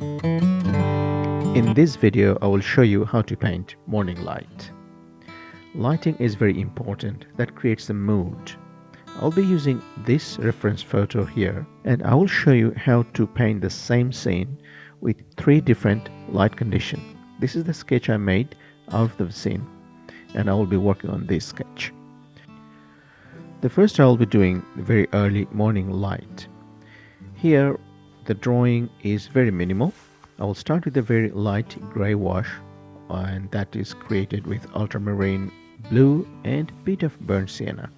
In this video, I will show you how to paint morning light. Lighting is very important. That creates a mood. I'll be using this reference photo here, and I will show you how to paint the same scene with 3 different light conditions. This is the sketch I made out of the scene, and I will be working on this sketch. The first I will be doing the very early morning light. Here the drawing is very minimal. I will start with a very light gray wash, and that is created with ultramarine blue and bit of burnt sienna.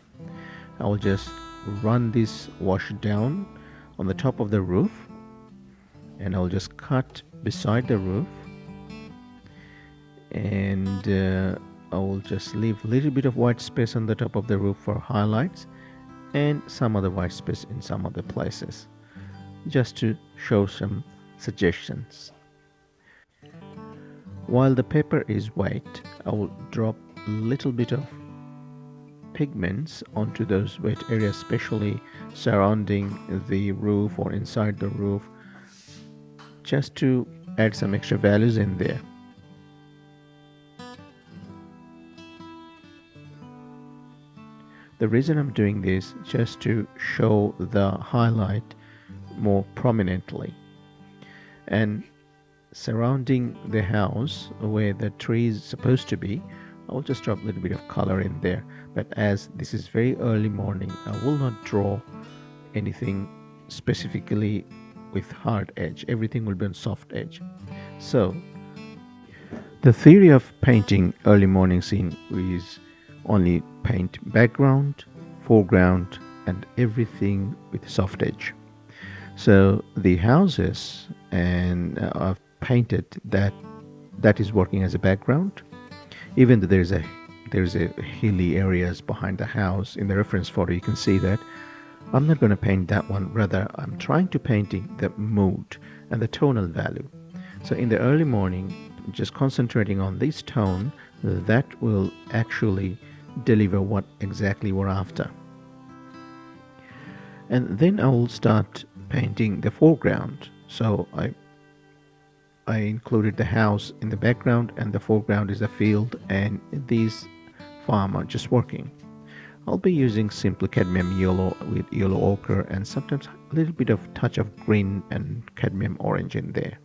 I will just run this wash down on the top of the roof, and I'll just cut beside the roof, and I will just leave a little bit of white space on the top of the roof for highlights and some other white space in some other places, just to show some suggestions. While the paper is wet, I will drop a little bit of pigments onto those wet areas, especially surrounding the roof or inside the roof, just to add some extra values in there. The reason I'm doing this is just to show the highlight more prominently. And surrounding the house where the tree is supposed to be, I will just drop a little bit of color in there. But as this is very early morning, I will not draw anything specifically with hard edge. Everything will be on soft edge. So the theory of painting early morning scene is only paint background, foreground, and everything with soft edge. So the houses, and I've painted that is working as a background, even though there's a hilly areas behind the house. In the reference photo you can see that I'm not going to paint that one. Rather, I'm trying to painting the mood and the tonal value. So in the early morning, just concentrating on this tone, that will actually deliver what exactly we're after. And then I will start painting the foreground. So I included the house in the background, and the foreground is a field, and these farm are just working. I'll be using simple cadmium yellow with yellow ochre, and sometimes a little bit of touch of green and cadmium orange in there.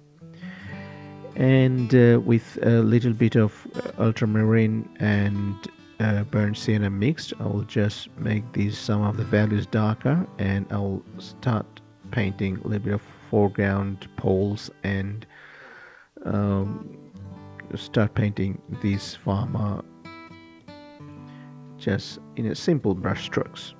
And with a little bit of ultramarine and burnt sienna mixed, I will just make some of the values darker, and I'll start painting a little bit of foreground poles, and start painting these farmer just in a simple brush strokes.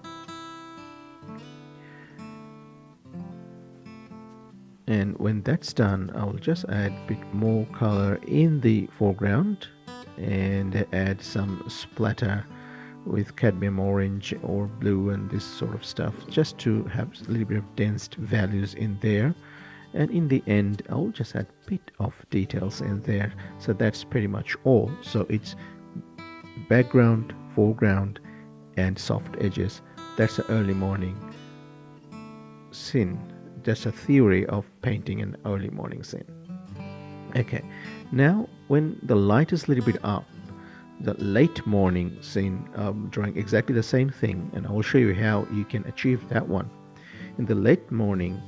And when that's done, I will just add a bit more color in the foreground and add some splatter with cadmium orange or blue and this sort of stuff, just to have a little bit of dense values in there. And in the end, I'll just add a bit of details in there. So that's pretty much all. So it's background, foreground, and soft edges. That's an early morning scene. That's a theory of painting an early morning scene. Okay, now when the light is a little bit up, the late morning scene, I'm drawing exactly the same thing, and I will show you how you can achieve that one. In the late morning,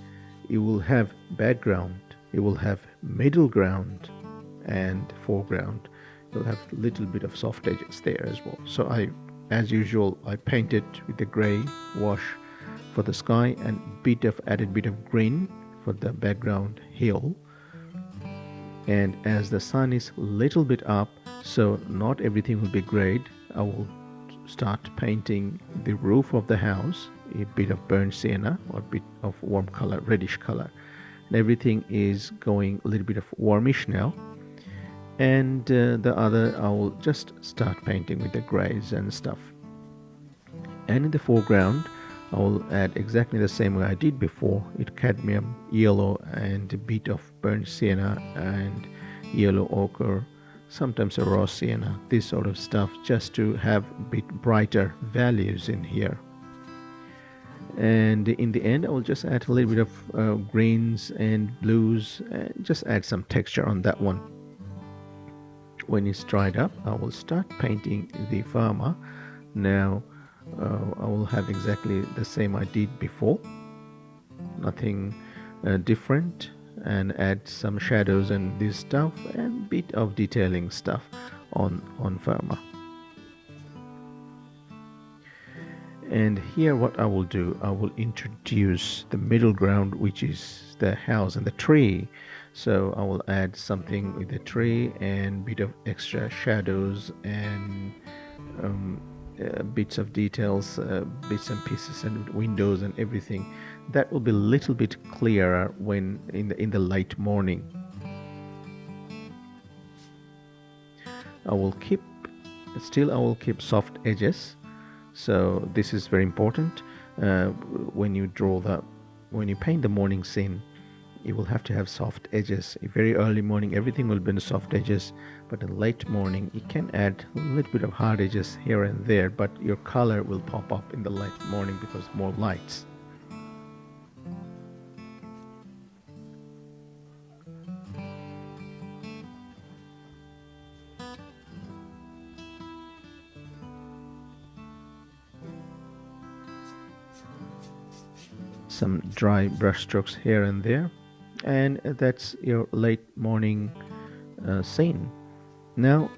you will have background, you will have middle ground, and foreground. You'll have a little bit of soft edges there as well. So as usual, I painted with the gray wash for the sky, and added bit of green for the background hill. And as the sun is a little bit up, so not everything will be grayed, I will start painting the roof of the house, a bit of burnt sienna or a bit of warm color, reddish color. And everything is going a little bit of warmish now. And the other, I will just start painting with the grays and stuff. And in the foreground, I will add exactly the same way I did before, with cadmium yellow and a bit of burnt sienna and yellow ochre, sometimes a raw sienna, this sort of stuff, just to have a bit brighter values in here. And in the end I will just add a little bit of greens and blues and just add some texture on that one. When it's dried up, I will start painting the farmer. Now I will have exactly the same I did before, nothing different, and add some shadows and this stuff and bit of detailing stuff on farmer. And here what I will do, I will introduce the middle ground, which is the house and the tree. So I will add something with the tree and bit of extra shadows and bits of details, bits and pieces and windows and everything. That will be a little bit clearer when in the late morning. I will keep soft edges. So this is very important. When you paint the morning scene, you will have to have soft edges. In very early morning, everything will be in soft edges, but in late morning, you can add a little bit of hard edges here and there, but your color will pop up in the late morning because more lights. Some dry brush strokes here and there, and that's your late morning scene. Now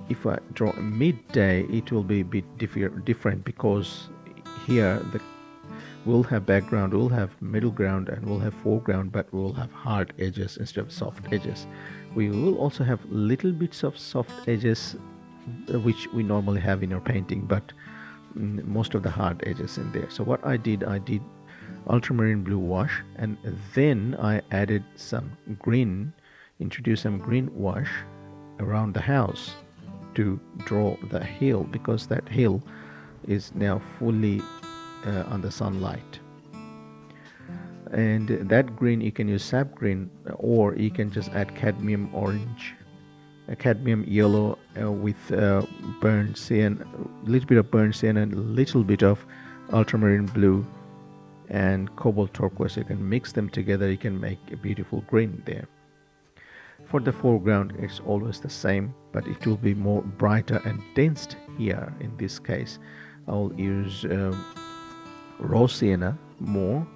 if I draw a midday, it will be a bit different because here we'll have background, we'll have middle ground, and we'll have foreground, but we'll have hard edges instead of soft edges. We will also have little bits of soft edges which we normally have in our painting, but most of the hard edges in there. So what I did ultramarine blue wash, and then I added some green, introduced some green wash around the house to draw the hill, because that hill is now fully under sunlight. And that green, you can use sap green, or you can just add cadmium orange, cadmium yellow with burnt cyan, a little bit of burnt cyan and a little bit of ultramarine blue and cobalt turquoise. You can mix them together, you can make a beautiful green there. For the foreground, it's always the same, but it will be more brighter and dense here. In this case, I'll use raw sienna more,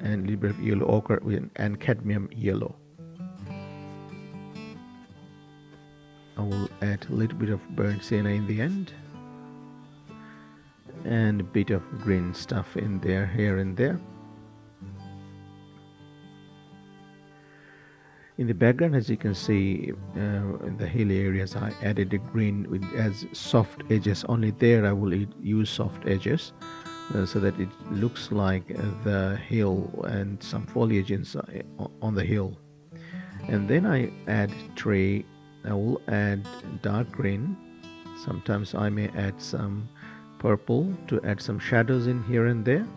and a little bit of yellow ochre and cadmium yellow. I will add a little bit of burnt sienna in the end, and a bit of green stuff in there, here and there. In the background, as you can see, in the hilly areas, I added a green with as soft edges. Only there I will use soft edges so that it looks like the hill and some foliage inside on the hill. And then I add tree. I will add dark green. Sometimes I may add some purple to add some shadows in here and there.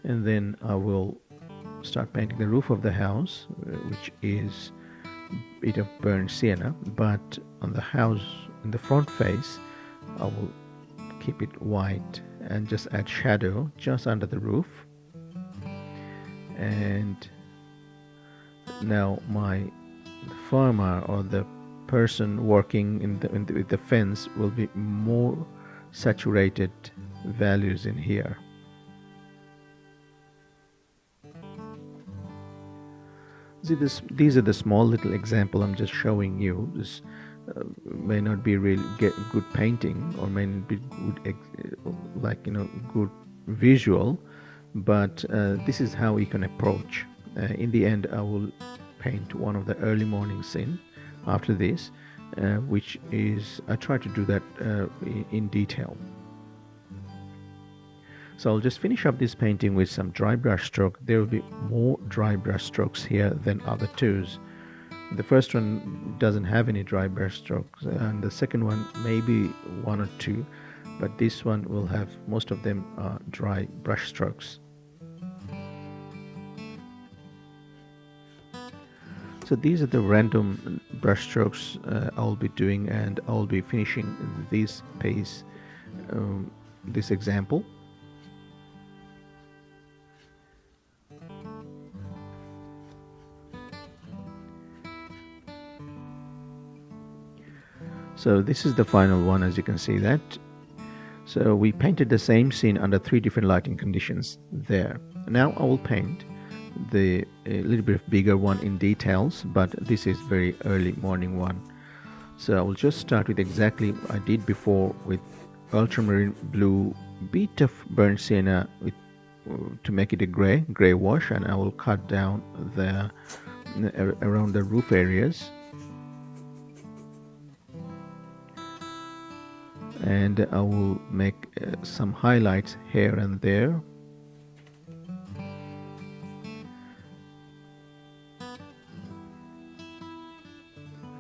And then I will start painting the roof of the house, which is a bit of burnt sienna, but on the house in the front face I will keep it white and just add shadow just under the roof. And now my farmer, or the person working with the fence, will be more saturated values in here. See, these are the small little example I'm just showing you. This may not be really good painting, or may not be good, good visual, but this is how we can approach. In the end, I will paint one of the early morning scene after this, which is, I try to do that in detail. So I'll just finish up this painting with some dry brush stroke. There will be more dry brush strokes here than other twos. The first one doesn't have any dry brush strokes, and the second one maybe one or two, but this one will have, most of them are dry brush strokes. So these are the random brush strokes I'll be doing, and I'll be finishing this piece this example. So this is the final one, as you can see that. So we painted the same scene under 3 different lighting conditions there. Now I will paint the a little bit bigger one in details, but this is very early morning one. So I will just start with exactly what I did before with ultramarine blue, bit of burnt sienna with to make it a gray wash, and I will cut down the around the roof areas, and I will make some highlights here and there.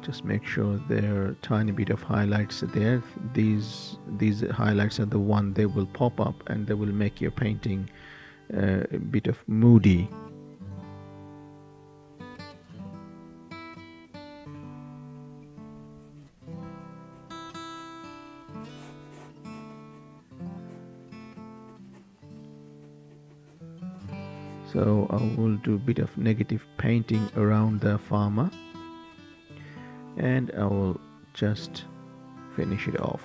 Just make sure there are tiny bit of highlights there. These highlights are the one they will pop up and they will make your painting a bit of moody. So I will do a bit of negative painting around the farmer, and I will just finish it off.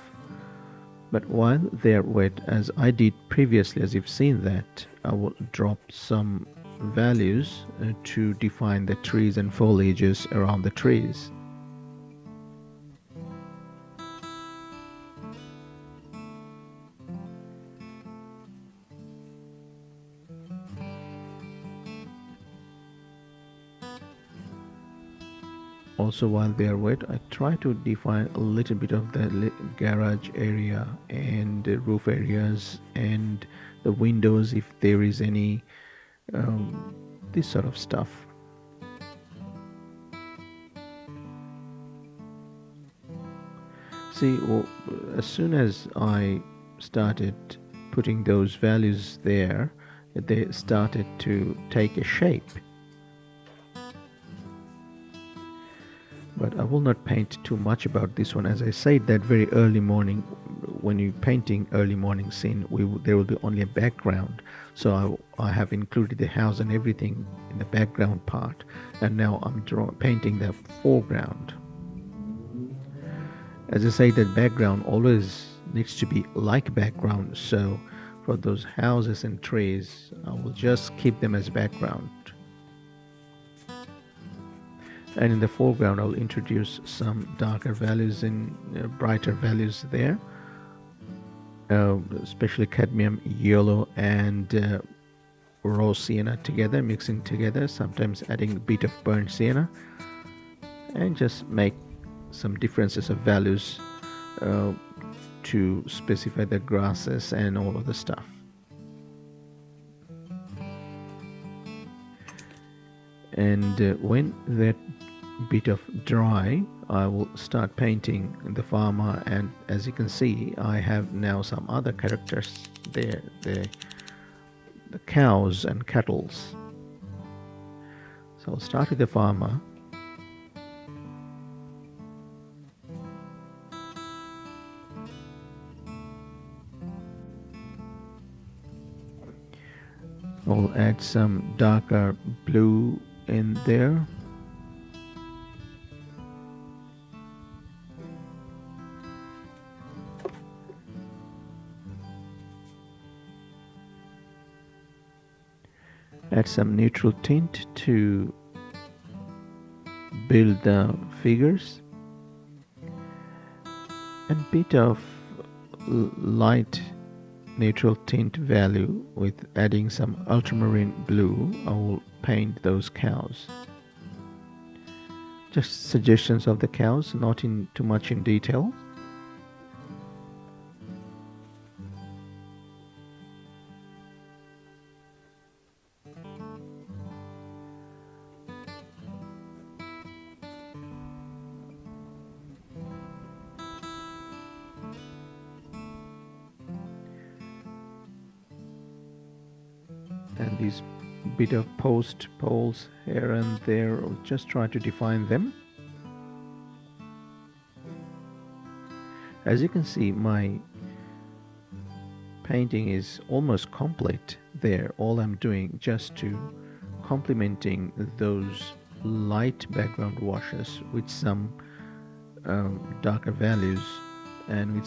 But while they are wet, as I did previously, as you've seen that, I will drop some values to define the trees and foliages around the trees. Also, while they are wet, I try to define a little bit of the garage area and the roof areas and the windows if there is any, this sort of stuff. See, well, as soon as I started putting those values there, they started to take a shape. But I will not paint too much about this one. As I said, that very early morning, when you're painting early morning scene, there will be only a background. So I have included the house and everything in the background part, and now I'm painting the foreground. As I say, that background always needs to be like background. So for those houses and trees, I will just keep them as background. And in the foreground I'll introduce some darker values and brighter values there, especially cadmium yellow and raw sienna together, mixing together, sometimes adding a bit of burnt sienna, and just make some differences of values to specify the grasses and all of the stuff. And when that bit of dry, I will start painting the farmer, and as you can see, I have now some other characters there, the cows and cattle. So I'll start with the farmer. I'll add some darker blue in there. Add some neutral tint to build the figures, and bit of light neutral tint value with adding some ultramarine blue. I will paint those cows. Just suggestions of the cows, not in too much in detail. And these bit of post poles here and there, I'll just try to define them. As you can see, my painting is almost complete there. All I'm doing just to complementing those light background washes with some darker values and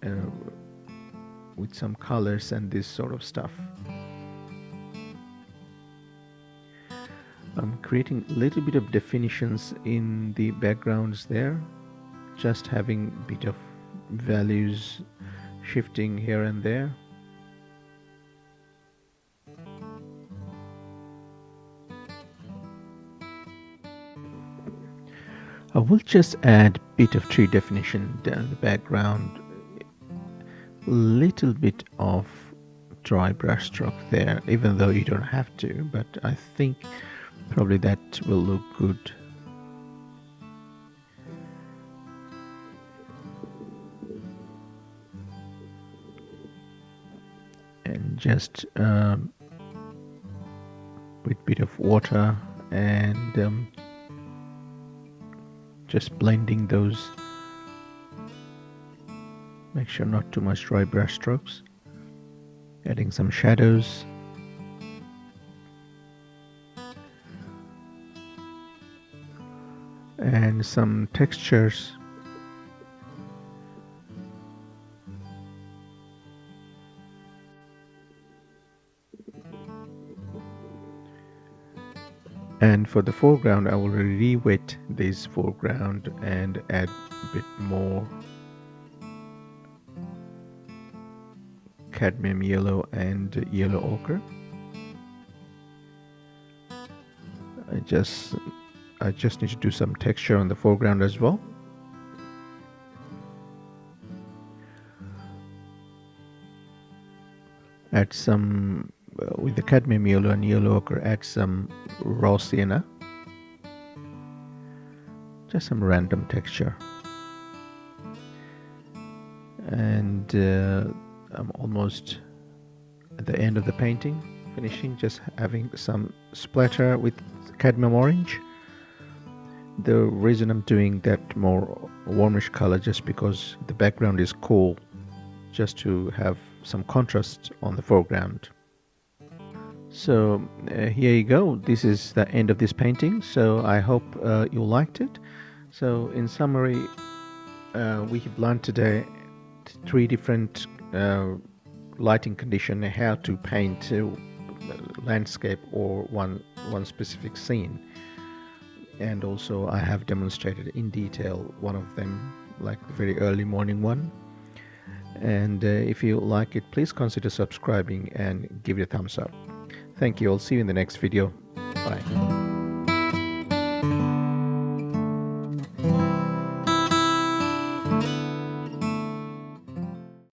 uh, with some colors and this sort of stuff. I'm creating a little bit of definitions in the backgrounds there, just having a bit of values shifting here and there. I will just add a bit of tree definition down the background, little bit of dry brush stroke there, even though you don't have to, but I think probably that will look good. And just with a bit of water and just blending those. Make sure not too much dry brush strokes. Adding some shadows. And some textures. And for the foreground, I will re-wet this foreground and add a bit more cadmium yellow and yellow ochre. I just need to do some texture on the foreground as well. Add some with the cadmium yellow and yellow ochre, add some raw sienna, just some random texture. And I'm almost at the end of the painting, finishing, just having some splatter with cadmium orange. The reason I'm doing that more warmish color just because the background is cool, just to have some contrast on the foreground. So here you go. This is the end of this painting. So I hope you liked it. So in summary, we have learned today 3 different lighting conditions, how to paint landscape or one specific scene. And also I have demonstrated in detail one of them, like the very early morning one. And if you like it, please consider subscribing and give it a thumbs up. Thank you. I'll see you in the next video. Bye.